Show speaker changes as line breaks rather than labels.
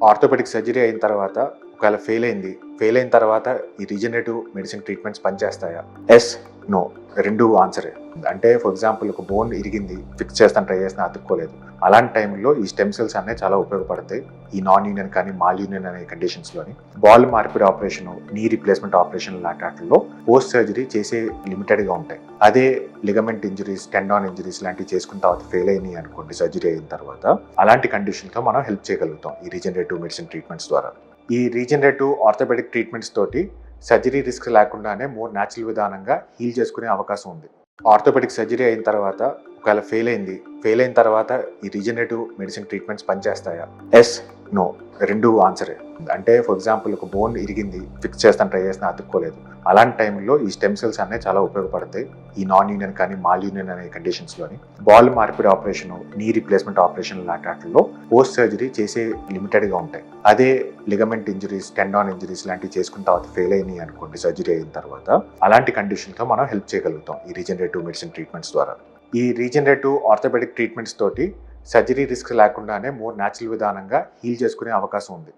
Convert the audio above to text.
Orthopaedic surgery అయిన తర్వాత ఒకవేళ ఫెయిల్ అయిన తర్వాత ఈ రీజనరేటివ్ మెడిసిన్ ట్రీట్మెంట్స్ పనిచేస్తాయా? ఎస్, నో, రెండు ఆన్సరే. అంటే ఫర్ ఎగ్జాంపుల్ ఒక బోన్ ఇరిగింది, ఫిక్స్ చేస్తాను ట్రై చేసినా అతుక్కోలేదు. అలాంటి టైంలో ఈ స్టెమ్ సెల్స్ అనేవి చాలా ఉపయోగపడతాయి. ఈ నాన్ యూనియన్ కానీ మాల్ యూనియన్ అనే కండిషన్స్లోని బాల్ మార్పిడి ఆపరేషన్, నీ రీప్లేస్మెంట్ ఆపరేషన్ లాంటి వాటిల్లో పోస్ట్ సర్జరీ చేసే లిమిటెడ్గా ఉంటాయి. అదే లిగమెంట్ ఇంజరీస్, టెండాన్ ఇంజరీస్ లాంటివి చేసుకున్న తర్వాత ఫెయిల్ అయినాయి అనుకోండి సర్జరీ అయిన తర్వాత, అలాంటి కండిషన్తో మనం హెల్ప్ చేయగలుగుతాం ఈ రీజనరేటివ్ మెడిసిన్ ట్రీట్మెంట్స్ ద్వారా. ఈ రీజనరేటివ్ ఆర్థోపెడిక్ ట్రీట్మెంట్స్ తోటి సర్జరీ రిస్క్ లేకుండానే మోర్ న్యాచురల్ విధానంగా హీల్ చేసుకునే అవకాశం ఉంది. ఆర్థోపెడిక్ సర్జరీ అయిన తర్వాత ఒకవేళ ఫెయిల్ అయిన తర్వాత ఈ రీజనరేటివ్ మెడిసిన్ ట్రీట్మెంట్స్ పనిచేస్తాయా? ఎస్, నో, రెండు ఆన్సరే. అంటే ఫర్ ఎగ్జాంపుల్ ఒక బోన్ ఇరిగింది, ఫిక్స్ చేస్తాను ట్రై చేసినా అతుక్కోలేదు. అలాంటి టైంలో ఈ స్టెమ్ సెల్స్ అనేవి చాలా ఉపయోగపడతాయి. ఈ నాన్ యూనియన్ కానీ మాల్ యూనియన్ అనే కండిషన్స్లోని బాల్ మార్పిడి ఆపరేషన్, నీ రీప్లేస్మెంట్ ఆపరేషన్ లాంటి వాటిల్లో పోస్ట్ సర్జరీ చేసే లిమిటెడ్గా ఉంటాయి. అదే లిగమెంట్ ఇంజరీస్, టెండాన్ ఇంజరీస్ లాంటివి చేసుకున్న తర్వాత ఫెయిల్ అయినాయి అనుకోండి సర్జరీ అయిన తర్వాత, అలాంటి కండిషన్తో మనం హెల్ప్ చేయగలుగుతాం ఈ రీజనరేటివ్ మెడిసిన్ ట్రీట్మెంట్స్ ద్వారా. ఈ రీజనరేటివ్ ఆర్థోపెడిక్ ట్రీట్మెంట్స్ తోటి సర్జరీ రిస్క్ లేకుండానే మోర్ న్యాచురల్ విధానంగా హీల్ చేసుకునే అవకాశం ఉంది.